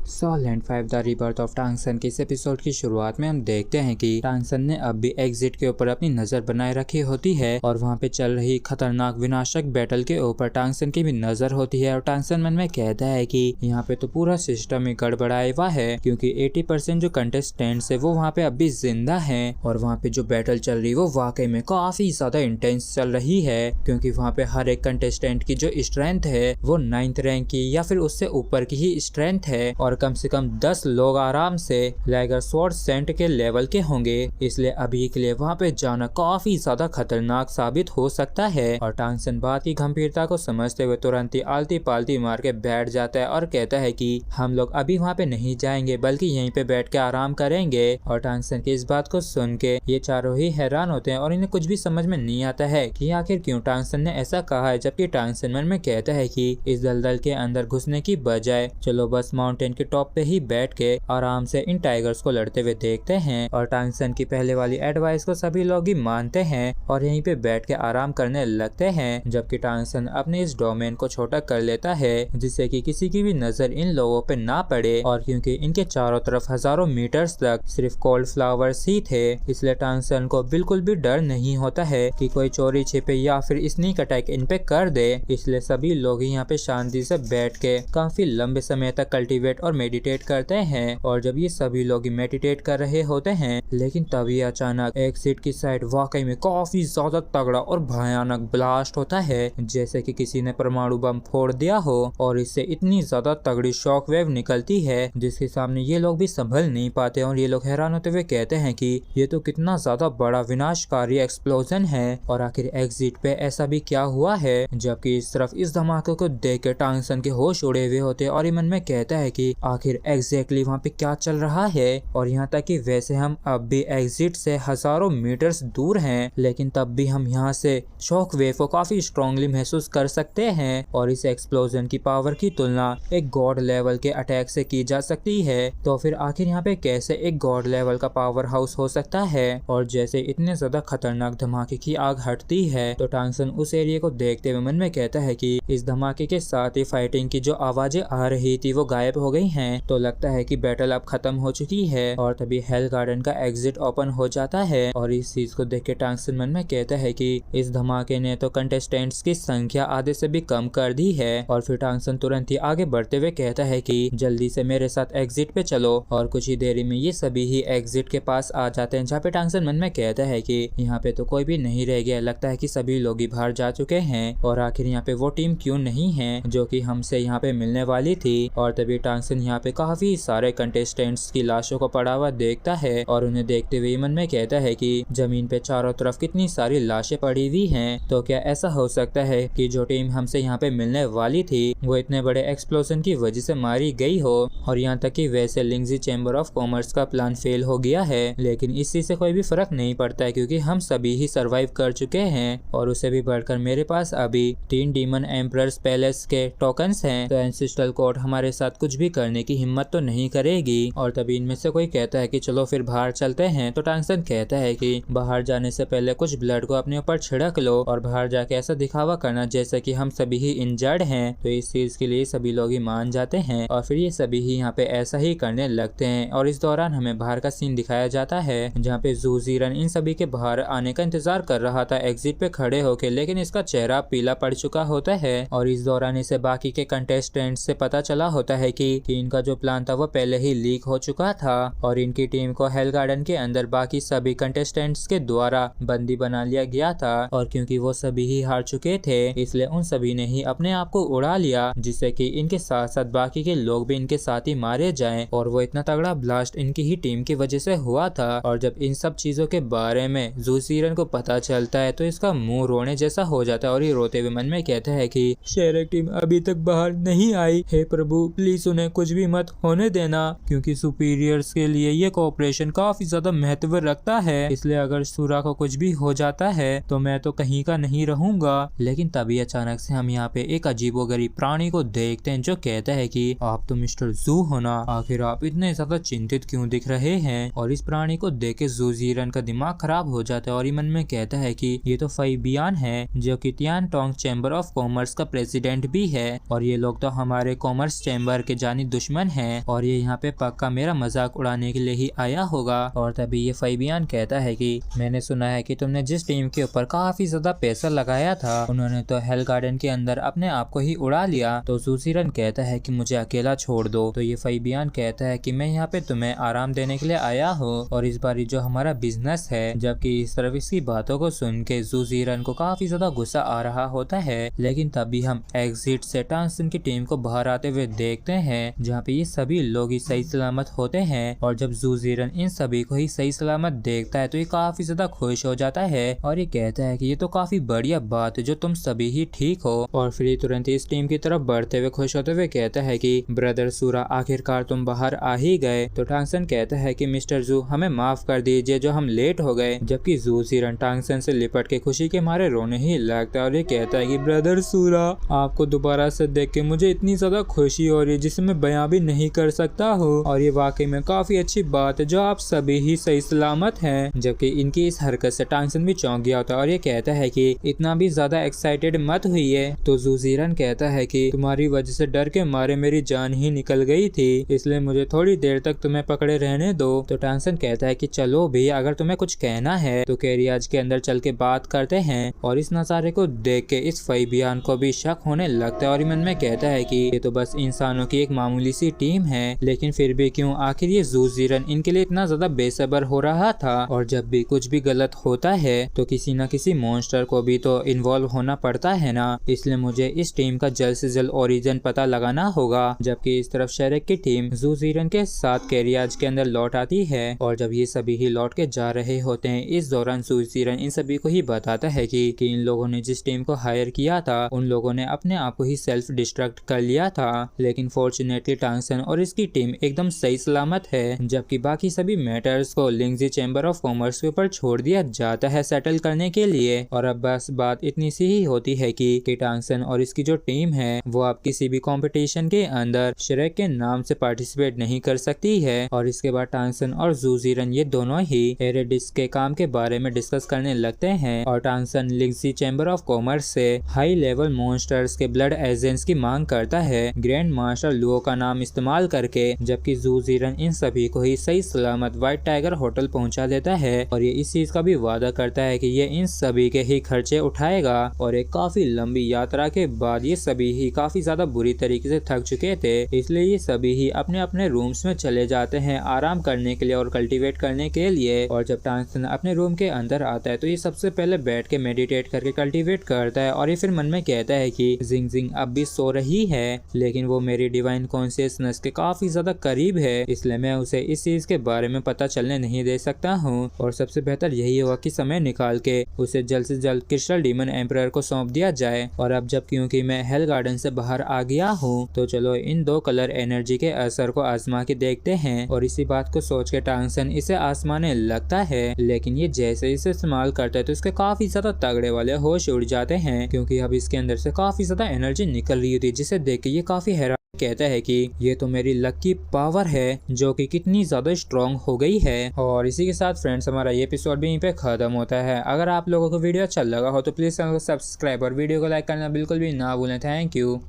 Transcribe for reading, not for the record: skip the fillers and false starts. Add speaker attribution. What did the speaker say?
Speaker 1: सॉलैंड 5 the rebirth of टांगसन के इस episode की शुरुआत में हम देखते हैं कि टांगसन ने अब भी एग्जिट के ऊपर अपनी नजर बनाए रखी होती है और वहाँ पे चल रही खतरनाक विनाशक बैटल के ऊपर टांगसन की भी नजर होती है और टांगसन मन में कहता है कि यहाँ पे तो पूरा सिस्टम ही गड़बड़ाया हुआ है क्योंकि 80% जो कंटेस्टेंट्स है वो वहाँ पे अब भी जिंदा है और वहाँ पे जो बैटल चल रही है वो वाकई में काफी ज्यादा इंटेंस चल रही है क्योंकि वहाँ पे हर एक कंटेस्टेंट की जो स्ट्रेंथ है वो 9th रैंक की या फिर उससे ऊपर की ही स्ट्रेंथ है और कम से कम 10 लोग आराम से लाइगर स्वॉर्ड सेंट के लेवल के होंगे। इसलिए अभी के लिए वहाँ पे जाना काफी ज्यादा खतरनाक साबित हो सकता है और टांगसन बात की गंभीरता को समझते हुए तुरंत ही आलती पालती मार के बैठ जाता है और कहता है कि हम लोग अभी वहाँ पे नहीं जाएंगे बल्कि यहीं पे बैठ के आराम करेंगे। और टांगसन की इस बात को सुन के ये चारों ही हैरान होते हैं और इन्हें कुछ भी समझ में नहीं आता है कि आखिर क्यों टांगसन ने ऐसा कहा है, जबकि टांगसन मन में कहता है कि इस दलदल के अंदर घुसने की बजाय चलो बस माउंटेन के टॉप पे ही बैठ के आराम से इन टाइगर्स को लड़ते हुए देखते हैं। और टांगसन की पहले वाली एडवाइस को सभी लोग ही मानते हैं और यहीं पे बैठ के आराम करने लगते हैं, जबकि टांगसन अपने इस डोमेन को छोटा कर लेता है जिससे कि किसी की भी नजर इन लोगों पे ना पड़े। और क्योंकि इनके चारों तरफ हजारों मीटर्स तक सिर्फ कोल्ड फ्लावर्स ही थे इसलिए टांगसन को बिल्कुल भी डर नहीं होता है कि कोई चोरी छिपे या फिर स्नीक अटैक इन पे कर दे। इसलिए सभी लोग यहाँ पे शांति से बैठ के काफी लंबे समय तक कल्टीवेट और मेडिटेट करते हैं। और जब ये सभी लोग मेडिटेट कर रहे होते हैं लेकिन तभी अचानक एग्जिट की साइड वाकई में काफी ज्यादा तगड़ा और भयानक ब्लास्ट होता है जैसे कि किसी ने परमाणु बम फोड़ दिया हो और इससे इतनी ज्यादा तगड़ी शॉक वेव निकलती है जिसके सामने ये लोग भी संभल नहीं पाते और ये लोग हैरान होते हुए कहते हैं कि ये तो कितना ज्यादा बड़ा विनाशकारी एक्सप्लोजन है और आखिर एग्जिट पे ऐसा भी क्या हुआ है। जबकि इस तरफ इस धमाके को देख के टांगसन के होश उड़े हुए होते और मन में कहता है कि आखिर एग्जैक्टली वहाँ पे क्या चल रहा है। और यहाँ तक कि वैसे हम अब भी एग्जिट से हजारों मीटर्स दूर हैं लेकिन तब भी हम यहाँ से शॉक वेव को काफी स्ट्रॉन्गली महसूस कर सकते हैं और इस एक्सप्लोजन की पावर की तुलना एक गॉड लेवल के अटैक से की जा सकती है। तो फिर आखिर यहाँ पे कैसे एक गॉड लेवल का पावर हाउस हो सकता है। और जैसे इतने ज्यादा खतरनाक धमाके की आग हटती है तो टांगसन उस एरिया को देखते हुए मन में कहता है कि इस धमाके के साथ ही फाइटिंग की जो आवाजें आ रही थी वो गायब हो गई हैं। तो लगता है कि बैटल अब खत्म हो चुकी है और तभी हेल गार्डन का एग्जिट ओपन हो जाता है। और इस चीज को देख के टांगसन मन में कहता है कि इस धमाके ने तो कंटेस्टेंट्स की संख्या आधे से भी कम कर दी है। और फिर टांगसन तुरंत ही आगे बढ़ते हुए कहता है कि जल्दी से मेरे साथ एग्जिट पे चलो। और कुछ ही देरी में ये सभी ही एग्जिट के पास आ जाते हैं जहाँ पे टांगसन मन में कहता है कि यहाँ पे तो कोई भी नहीं रह गया, लगता है कि सभी लोग ही बाहर जा चुके हैं और आखिर यहाँ पे वो टीम क्यों नहीं है जो कि हमसे यहाँ पे मिलने वाली थी। और तभी टांगसन यहाँ पे काफी सारे कंटेस्टेंट्स की लाशों को पड़ा हुआ देखता है और उन्हें देखते हुए मन में कहता है कि जमीन पे चारों तरफ कितनी सारी लाशें पड़ी हुई हैं, तो क्या ऐसा हो सकता है कि जो टीम हमसे यहाँ पे मिलने वाली थी वो इतने बड़े एक्सप्लोजन की वजह से मारी गई हो। और यहाँ तक कि वैसे लिंगजी चैम्बर ऑफ कॉमर्स का प्लान फेल हो गया है लेकिन इस चीज से कोई भी फर्क नहीं पड़ता है क्योंकि हम सभी ही सरवाइव कर चुके हैं। और उससे भी बढ़कर मेरे पास अभी 3 डीमन एम्परर्स पैलेस के टोकन्स हैं, तो एंसेस्ट्रल कोर्ट हमारे साथ कुछ भी करने की हिम्मत तो नहीं करेगी। और तभी इनमें से कोई कहता है कि चलो फिर बाहर चलते हैं। तो टांगसन कहता है कि बाहर जाने से पहले कुछ ब्लड को अपने ऊपर छिड़क लो और बाहर जाके ऐसा दिखावा करना जैसे कि हम सभी ही इंजर्ड हैं। तो इस चीज के लिए सभी लोग ही मान जाते हैं और फिर ये सभी ही यहाँ पे ऐसा ही करने लगते हैं। और इस दौरान हमें बाहर का सीन दिखाया जाता है जहाँ पे जू जीरन इन सभी के बाहर आने का इंतजार कर रहा था एग्जिट पे खड़े होके, लेकिन इसका चेहरा पीला पड़ चुका होता है। और इस दौरान इसे बाकी के कंटेस्टेंट से पता चला होता है कि इनका जो प्लान था वो पहले ही लीक हो चुका था और इनकी टीम को हेल गार्डन के अंदर बाकी सभी कंटेस्टेंट्स के द्वारा बंदी बना लिया गया था। और क्योंकि वो सभी ही हार चुके थे इसलिए उन सभी ने ही अपने आप को उड़ा लिया जिससे कि इनके साथ साथ बाकी के लोग भी इनके साथ ही मारे जाएं। और वो इतना तगड़ा ब्लास्ट इनकी ही टीम की वजह से हुआ था। और जब इन सब चीजों के बारे में जू जीरन को पता चलता है तो इसका मुंह रोने जैसा हो जाता है और ये रोते हुए मन में कहता है कि शेरक टीम अभी तक बाहर नहीं आई, हे प्रभु प्लीज उन्हें कुछ भी मत होने देना क्योंकि सुपीरियर्स के लिए ये कोऑपरेशन काफी ज्यादा महत्व रखता है। इसलिए अगर सूरा को कुछ भी हो जाता है तो मैं तो कहीं का नहीं रहूंगा। लेकिन तभी अचानक से हम यहाँ पे एक अजीबोगरीब प्राणी को देखते हैं जो कहता है कि आप तो मिस्टर जू हो ना, आखिर आप इतने ज्यादा चिंतित क्यों दिख रहे हैं। और इस प्राणी को देख के जू जीरन का दिमाग खराब हो जाता है और मन में कहता है कि ये तो फैबियन है जो कि Tian Tong chamber of commerce का प्रेसिडेंट भी है और ये लोग तो हमारे कॉमर्स चैम्बर के जानी दुश्मन है और ये यहाँ पे पक्का मेरा मजाक उड़ाने के लिए ही आया होगा। और तभी ये फैबियन कहता है कि मैंने सुना है कि तुमने जिस टीम के ऊपर काफी ज्यादा पैसा लगाया था उन्होंने तो हेल गार्डन के अंदर अपने आप को ही उड़ा लिया। तो जू जीरन कहता है कि मुझे अकेला छोड़ दो। तो ये फैबियन कहता है कि मैं यहाँ पे तुम्हें आराम देने के लिए आया हूँ और इस बार जो हमारा बिजनेस है। जबकि इस तरफ इसकी बातों को सुन के जू जीरन को काफी ज्यादा गुस्सा आ रहा होता है। लेकिन तभी हम एग्जिट से टांगसन की टीम को बाहर आते हुए देखते हैं जहाँ पे ये सभी लोग ही सही सलामत होते हैं। और जब जू जीरन इन सभी को ही सही सलामत देखता है तो ये काफी ज्यादा खुश हो जाता है और ये कहता है कि ये तो काफी बढ़िया बात है जो तुम सभी ही ठीक हो। और फिर ये तुरंत इस टीम की तरफ बढ़ते हुए खुश होते हुए कहता है कि ब्रदर सूरा आखिरकार तुम बाहर आ ही गए। तो टांगसन कहता है कि मिस्टर जू हमें माफ कर दीजिए जो हम लेट हो गए। जबकि जू जीरन टांगसन से लिपट के खुशी के मारे रोने ही लगता है और ये कहता है कि ब्रदर सूरा आपको दोबारा से देख के मुझे इतनी ज्यादा खुशी हो रही है जिसे मैं बयां भी नहीं कर सकता हूँ और ये वाकई में काफी अच्छी बात है जो आप सभी ही सही सलामत हैं। जबकि इनकी इस हरकत से टांगसन भी चौंक गया होता है और ये कहता है कि इतना भी ज्यादा एक्साइटेड मत हुई। तो जू जीरन कहता है कि तुम्हारी वजह से डर के मारे मेरी जान ही निकल गई थी इसलिए मुझे थोड़ी देर तक तुम्हें पकड़े रहने दो। तो टांगसन कहता है कि चलो भी अगर तुम्हें कुछ कहना है तो कैरियाज के अंदर चल के बात करते हैं। और इस नजारे को देख के इस फैबियन को भी शक होने लगता है और मन में कहता है कि ये तो बस इंसानों की एक मामूली सी टीम है लेकिन फिर भी क्यों आखिर ये जू जीरन इनके लिए इतना ज्यादा बेसब्र हो रहा था। और जब भी कुछ भी गलत होता है तो किसी न किसी मॉन्स्टर को भी तो इन्वॉल्व होना पड़ता है ना, इसलिए मुझे इस टीम का जल्द से जल्द ओरिजिन पता लगाना होगा। जबकि इस तरफ शेरेक की टीम जू जीरन के साथ कैरियाज के अंदर लौट आती है और जब ये सभी ही लौट के जा रहे होते हैं इस दौरान जू जीरन इन सभी को ही बताता है कि इन लोगों ने जिस टीम को हायर किया था उन लोगों ने अपने आप को ही सेल्फ डिस्ट्रक्ट कर लिया था। लेकिन फॉर्चुनेटली टांगसन और इसकी टीम एकदम सही सलामत है। जबकि बाकी सभी मैटर्स को लिंगजी चैम्बर ऑफ कॉमर्स के ऊपर छोड़ दिया जाता है सेटल करने के लिए। और अब बस बात इतनी सी ही होती है कि टांगसन और इसकी जो टीम है वो अब किसी भी कंपटीशन के अंदर शेरेक के नाम से पार्टिसिपेट नहीं कर सकती है। और इसके बाद टांगसन और जू जीरन ये दोनों ही एरेडिस के काम के बारे में डिस्कस करने लगते हैं और टांगसन लिंगजी चैम्बर ऑफ कॉमर्स से हाई लेवल मॉन्स्टर्स के ब्लड एजेंट्स की मांग करता है ग्रैंड मास्टर लुओ का नाम इस्तेमाल करके। जबकि जू जीरन इन सभी को ही सही सलामत व्हाइट टाइगर होटल पहुंचा देता है और ये इस चीज का भी वादा करता है कि ये इन सभी के ही खर्चे उठाएगा। और एक काफी लंबी यात्रा के बाद ये सभी ही काफी ज्यादा बुरी तरीके से थक चुके थे इसलिए ये सभी ही अपने अपने रूम्स में चले जाते हैं आराम करने के लिए और कल्टीवेट करने के लिए। और जब टांगसन अपने रूम के अंदर आता है तो ये सबसे पहले बैठ के मेडिटेट करके कल्टीवेट करता है और ये फिर मन में कहता है कि जिंग जिंग अब भी सो रही है लेकिन वो मेरी डिवाइन कॉन्शियसनेस के काफी ज्यादा करीब है इसलिए मैं उसे इस चीज के बारे में पता चलने नहीं दे सकता हूँ। और सबसे बेहतर यही होगा कि समय निकाल के उसे जल्द से जल्द क्रिस्टल डीमन एम्परर को सौंप दिया जाए। और अब जब क्योंकि मैं हेल गार्डन से बाहर आ गया हूँ तो चलो इन दो कलर एनर्जी के असर को आजमा के देखते हैं। और इसी बात को सोच के टांगसन इसे आजमाने लगता है लेकिन ये जैसे इसे इस्तेमाल करता है तो इसके काफी ज्यादा तगड़े वाले होश उड़ जाते हैं क्योंकि अब इसके अंदर से काफी ज्यादा एनर्जी निकल रही होती है जिसे देख के ये काफी हैरान कहता है कि ये तो मेरी लकी पावर है जो कि कितनी ज्यादा स्ट्रॉन्ग हो गई है। और इसी के साथ फ्रेंड्स हमारा ये एपिसोड भी यहीं पे खत्म होता है। अगर आप लोगों को वीडियो अच्छा लगा हो तो प्लीज चैनल को सब्सक्राइब और वीडियो को लाइक करना बिल्कुल भी ना भूलें। Thank you.